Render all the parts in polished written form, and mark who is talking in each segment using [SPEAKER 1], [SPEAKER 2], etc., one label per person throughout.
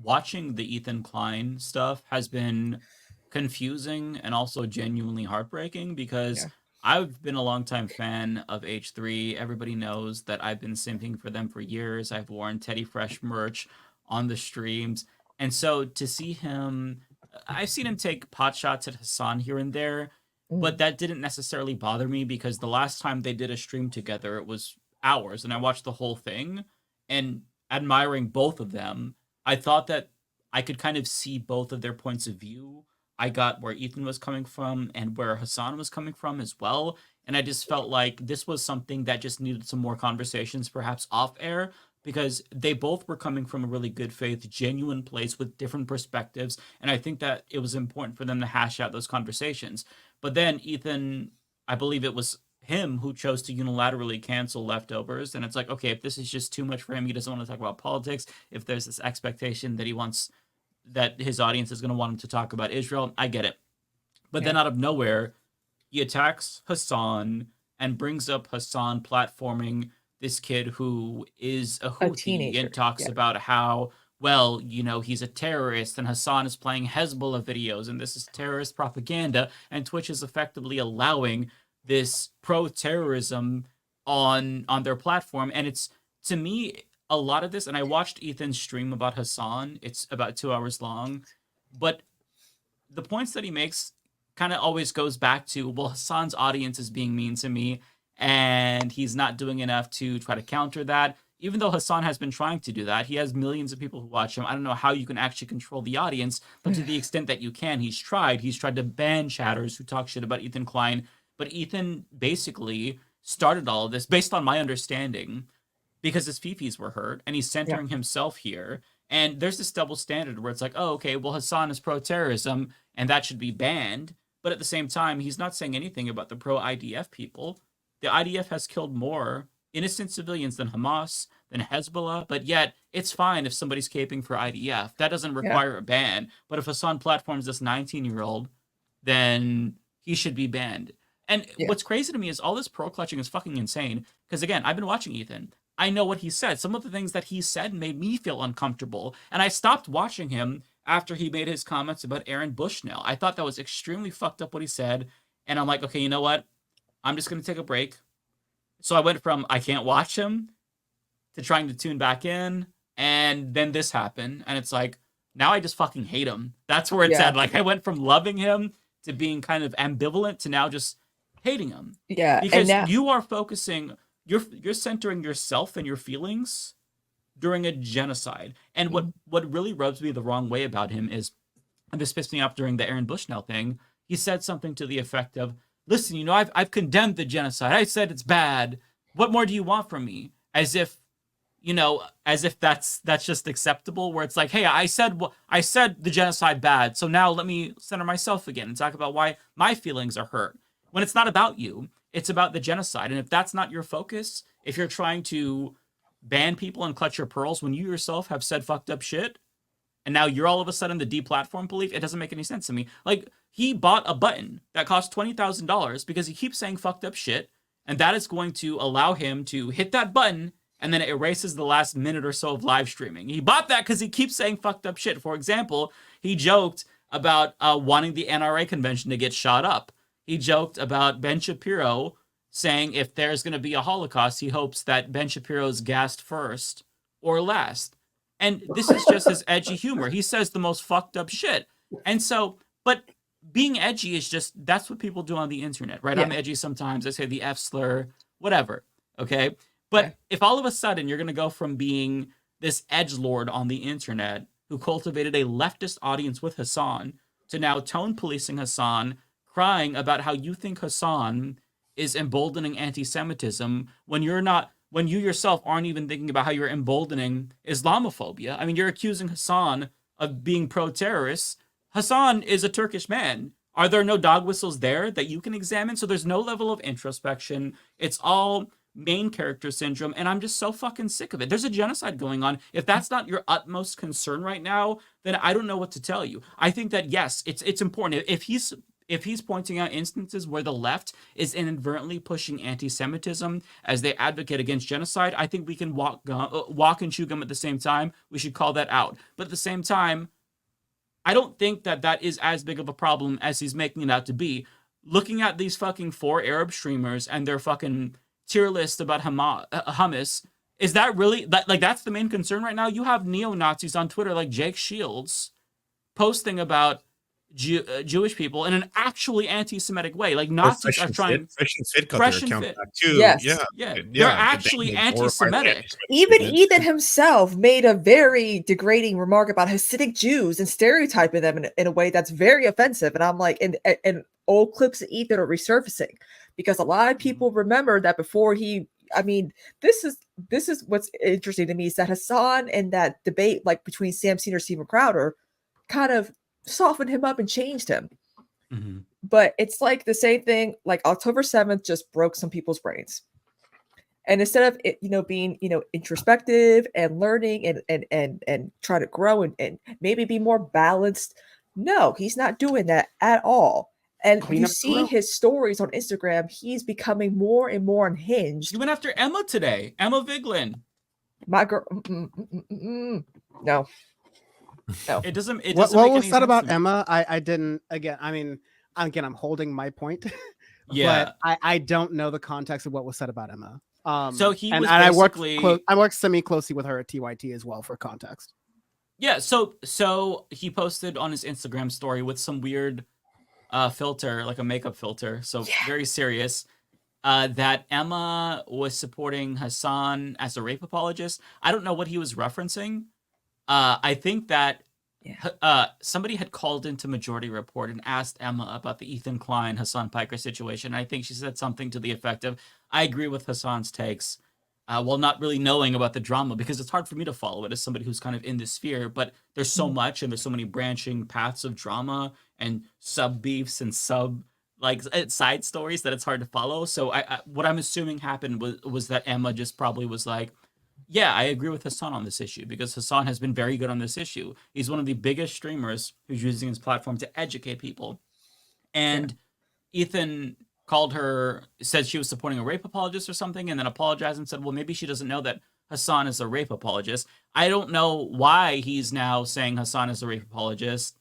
[SPEAKER 1] Watching the Ethan Klein stuff has been confusing and also genuinely heartbreaking because
[SPEAKER 2] Yeah.
[SPEAKER 1] I've been a longtime fan of H3. Everybody knows that I've been simping for them for years. I've worn Teddy Fresh merch on the streams. And so to see him, I've seen him take pot shots at Hasan here and there, but
[SPEAKER 2] Mm.
[SPEAKER 1] that didn't necessarily bother me because the last time they did a stream together, it was hours and I watched the whole thing and admiring both of them. I thought that I could kind of see both of their points of view. I got where Ethan was coming from and where Hasan was coming from as well. And I just felt like this was something that just needed some more conversations, perhaps off air, because they both were coming from a really good faith, genuine place with different perspectives. And I think that it was important for them to hash out those conversations. But then Ethan, I believe it was him who chose to unilaterally cancel Leftovers. And it's like, okay, if this is just too much for him, he doesn't want to talk about politics. If there's this expectation that he wants that his audience is going to want him to talk about Israel, I get it. But
[SPEAKER 2] Yeah.
[SPEAKER 1] then out of nowhere, he attacks Hasan and brings up Hasan platforming this kid who is a Houthi
[SPEAKER 2] teenager.
[SPEAKER 1] and talks
[SPEAKER 2] Yeah.
[SPEAKER 1] about how, well, you know, he's a terrorist and Hasan is playing Hezbollah videos and this is terrorist propaganda, and Twitch is effectively allowing this pro-terrorism on their platform. And it's, to me, a lot of this, and I watched Ethan's stream about Hasan. It's about 2 hours long, but the points that he makes kind of always goes back to, well, Hasan's audience is being mean to me, and he's not doing enough to try to counter that. Even though Hasan has been trying to do that, he has millions of people who watch him. I don't know how you can actually control the audience, but to the extent that you can, he's tried. He's tried to ban chatters who talk shit about Ethan Klein. But Ethan basically started all of this, based on my understanding, because his fifis were hurt, and he's
[SPEAKER 2] Yeah.
[SPEAKER 1] centering himself here. And there's this double standard where it's like, oh, okay, well, Hasan is pro-terrorism, and that should be banned. But at the same time, he's not saying anything about the pro-IDF people. The IDF has killed more innocent civilians than Hamas, than Hezbollah, but yet it's fine if somebody's caping for IDF. That doesn't
[SPEAKER 2] Yeah.
[SPEAKER 1] require a ban. But if Hasan platforms this 19-year-old, then he should be banned. And
[SPEAKER 2] Yeah.
[SPEAKER 1] what's crazy to me is all this pro-clutching is fucking insane. Because again, I've been watching Ethan. I know what he said. Some of the things that he said made me feel uncomfortable. And I stopped watching him after he made his comments about Aaron Bushnell. I thought that was extremely fucked up what he said. And I'm like, okay, you know what? I'm just going to take a break. So I went from I can't watch him to trying to tune back in. And then this happened. And it's like, now I just fucking hate him. That's where it's
[SPEAKER 2] Yeah.
[SPEAKER 1] at. Like, I went from loving him to being kind of ambivalent to now just hating him.
[SPEAKER 2] Yeah.
[SPEAKER 1] Because
[SPEAKER 2] And now,
[SPEAKER 1] you are focusing, you're centering yourself and your feelings during a genocide. And what really rubs me the wrong way about him is, and this pissed me off during the Aaron Bushnell thing, he said something to the effect of, listen, you know, I've condemned the genocide. I said it's bad. What more do you want from me? As if, you know, as if that's just acceptable, where it's like, hey, I said the genocide bad, so now let me center myself again and talk about why my feelings are hurt. When it's not about you, it's about the genocide. And if that's not your focus, if you're trying to ban people and clutch your pearls when you yourself have said fucked up shit, and now you're all of a sudden the deplatform belief, it doesn't make any sense to me. Like, he bought a button that cost $20,000 because he keeps saying fucked up shit, and that is going to allow him to hit that button, and then it erases the last minute or so of live streaming. He bought that because he keeps saying fucked up shit. For example, he joked about wanting the NRA convention to get shot up. He joked about Ben Shapiro saying if there's going to be a Holocaust, he hopes that Ben Shapiro's gassed first or last. And this is just his edgy humor. He says the most fucked up shit. And so, but being edgy is just, that's what people do on the internet, right?
[SPEAKER 2] Yeah.
[SPEAKER 1] I'm edgy sometimes. I say the F slur, whatever. Okay. But
[SPEAKER 2] Okay.
[SPEAKER 1] if all of a sudden you're going to go from being this edgelord on the internet who cultivated a leftist audience with Hasan to now tone policing Hasan, crying about how you think Hasan is emboldening anti-Semitism when you're not, when you yourself aren't even thinking about how you're emboldening Islamophobia. I mean, you're accusing Hasan of being pro-terrorist. Hasan is a Turkish man. Are there no dog whistles there that you can examine? So there's no level of introspection. It's all main character syndrome, and I'm just so fucking sick of it. There's a genocide going on. If that's not your utmost concern right now, then I don't know what to tell you. I think that, yes, it's important. If he's if he's pointing out instances where the left is inadvertently pushing anti-Semitism as they advocate against genocide, I think we can walk and chew gum at the same time. We should call that out. But at the same time, I don't think that that is as big of a problem as he's making it out to be. Looking at these fucking 4 Arab streamers and their fucking tier list about hummus, is that really like that's the main concern right now? You have neo-Nazis on Twitter like Jake Shields posting about Jewish people in an actually anti-Semitic way. Like Nazis are trying
[SPEAKER 2] Fresh and Fit got
[SPEAKER 1] Fresh
[SPEAKER 2] their
[SPEAKER 1] and
[SPEAKER 2] account
[SPEAKER 1] Fit.
[SPEAKER 2] back too.
[SPEAKER 3] Yes.
[SPEAKER 1] Yeah, they're actually anti-Semitic.
[SPEAKER 3] Even Ethan himself made a very degrading remark about Hasidic Jews and stereotyping them in a way that's very offensive. And I'm like, and old clips of Ethan are resurfacing because a lot of people remember that before this is what's interesting to me is that Hasan and that debate like between Sam Senior, Steven Crowder kind of softened him up and changed him.
[SPEAKER 1] Mm-hmm.
[SPEAKER 3] But it's like the same thing, like October 7th just broke some people's brains. And instead of it, being, introspective and learning and try to grow and maybe be more balanced, no, he's not doing that at all. And you see his stories on Instagram, he's becoming more and more unhinged.
[SPEAKER 1] He went after Emma today, Emma Vigeland.
[SPEAKER 3] My girl, no.
[SPEAKER 1] It doesn't.
[SPEAKER 4] What was said about Emma? I didn't. Again, I'm holding my point.
[SPEAKER 1] Yeah,
[SPEAKER 4] but I don't know the context of what was said about Emma.
[SPEAKER 1] So he was
[SPEAKER 4] I
[SPEAKER 1] basically.
[SPEAKER 4] I worked semi-closely with her at TYT as well for context.
[SPEAKER 1] Yeah. So he posted on his Instagram story with some weird filter, like a makeup filter. So very serious. That Emma was supporting Hasan as a rape apologist. I don't know what he was referencing. I think that somebody had called into Majority Report and asked Emma about the Ethan Klein, Hasan Piker situation. I think she said something to the effect of, I agree with Hasan's takes, while not really knowing about the drama, because it's hard for me to follow it as somebody who's kind of in this sphere, but there's so much and there's so many branching paths of drama and sub-beefs and side stories that it's hard to follow. So what I'm assuming happened was that Emma just probably was like, yeah, I agree with Hasan on this issue because Hasan has been very good on this issue. He's one of the biggest streamers who's using his platform to educate people. And Ethan called her, said she was supporting a rape apologist or something, and then apologized and said, well, maybe she doesn't know that Hasan is a rape apologist. I don't know why he's now saying Hasan is a rape apologist.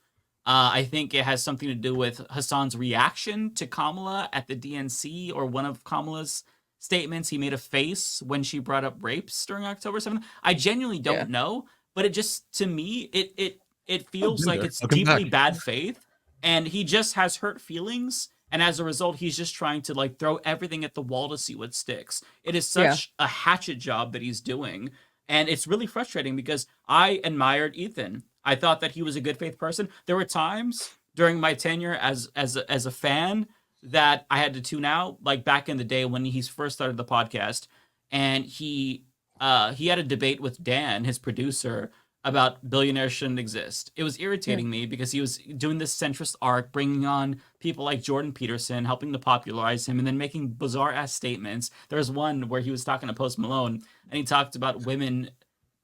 [SPEAKER 1] I think it has something to do with Hasan's reaction to Kamala at the DNC, or one of Kamala's statements. He made a face when she brought up rapes during October 7th. I genuinely don't know, but it just, to me, it feels like it's deeply bad faith, and he just has hurt feelings, and as a result, he's just trying to like throw everything at the wall to see what sticks. It is such a hatchet job that he's doing, and it's really frustrating because I admired Ethan. I thought that he was a good faith person. There were times during my tenure as a fan that I had to tune out, like back in the day when he first started the podcast, and he had a debate with Dan, his producer, about billionaires shouldn't exist. It was irritating me because he was doing this centrist arc, bringing on people like Jordan Peterson, helping to popularize him, and then making bizarre ass statements. There was one where he was talking to Post Malone, and he talked about women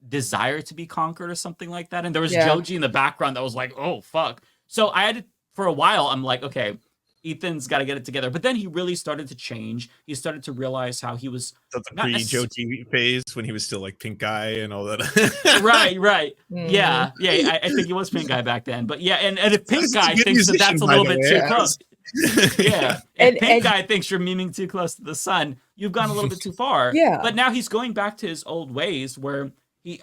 [SPEAKER 1] desire to be conquered or something like that, and there was Joji in the background that was like, oh fuck. So I had to, for a while, I'm like, okay, Ethan's got to get it together. But then he really started to change. He started to realize how he was
[SPEAKER 2] the pre-Joji phase when he was still like pink guy and all that.
[SPEAKER 1] right. Yeah. I think he was pink guy back then. But yeah, and if pink guy thinks that that's a little bit too close. Yeah. If pink guy thinks you're memeing too close to the sun, you've gone a little bit too far.
[SPEAKER 3] Yeah.
[SPEAKER 1] But now he's going back to his old ways where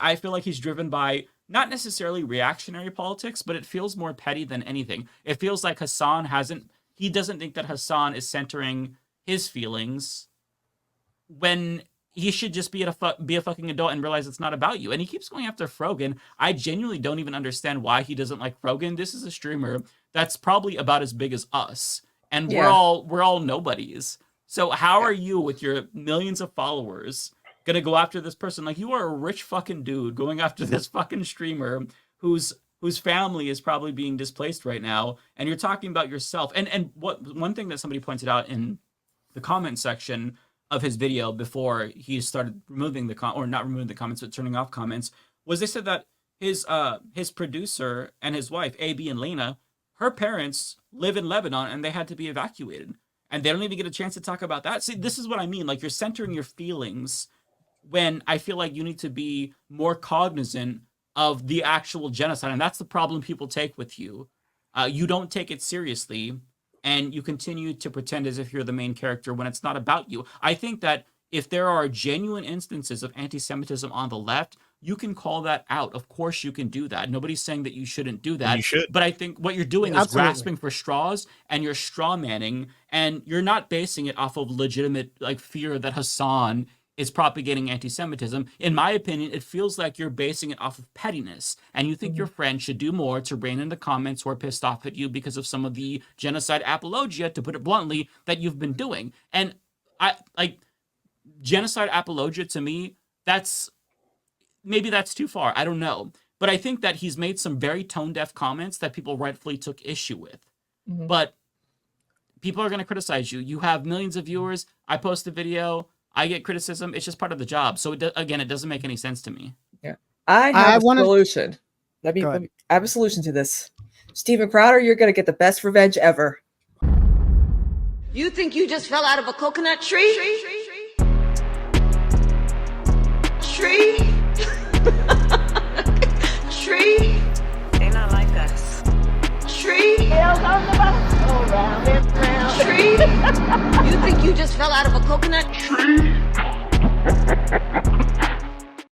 [SPEAKER 1] I feel like he's driven by not necessarily reactionary politics, but it feels more petty than anything. It feels like he doesn't think that Hasan is centering his feelings when he should just be a fucking adult and realize it's not about you. And he keeps going after Frogan. I genuinely don't even understand why he doesn't like Frogan. This is a streamer that's probably about as big as us, and we're all nobodies. So how are you, with your millions of followers, gonna go after this person? Like, you are a rich fucking dude going after this fucking streamer whose family is probably being displaced right now, and you're talking about yourself. And one thing that somebody pointed out in the comment section of his video before he started removing not removing the comments, but turning off comments, was they said that his producer and his wife, AB and Lena, her parents live in Lebanon and they had to be evacuated. And they don't even get a chance to talk about that. See, this is what I mean. Like, you're centering your feelings when I feel like you need to be more cognizant of the actual genocide. And that's the problem people take with you. You don't take it seriously, and you continue to pretend as if you're the main character when it's not about you. I think that if there are genuine instances of anti-Semitism on the left, you can call that out. Of course you can do that. Nobody's saying that you shouldn't do that.
[SPEAKER 2] You should.
[SPEAKER 1] But I think what you're doing is
[SPEAKER 4] Absolutely.
[SPEAKER 1] grasping for straws, and you're straw manning, and you're not basing it off of legitimate like fear that Hasan is propagating anti-Semitism. In my opinion, it feels like you're basing it off of pettiness, and you think your friend should do more to rein in the comments who are pissed off at you because of some of the genocide apologia, to put it bluntly, that you've been doing. And I like genocide apologia to me, maybe that's too far. I don't know. But I think that he's made some very tone-deaf comments that people rightfully took issue with.
[SPEAKER 3] Mhm.
[SPEAKER 1] But people are going to criticize you. You have millions of viewers. I post a video. I get criticism. It's just part of the job. So, again, it doesn't make any sense to me.
[SPEAKER 3] I have a
[SPEAKER 4] wanna-
[SPEAKER 3] solution.
[SPEAKER 4] Go ahead.
[SPEAKER 3] I have a solution to this. Stephen Crowder, you're going to get the best revenge ever.
[SPEAKER 5] You think you just fell out of a coconut tree? Tree? Tree?
[SPEAKER 6] They not like us.
[SPEAKER 5] Tree? Tree? You think you just fell out of a coconut tree?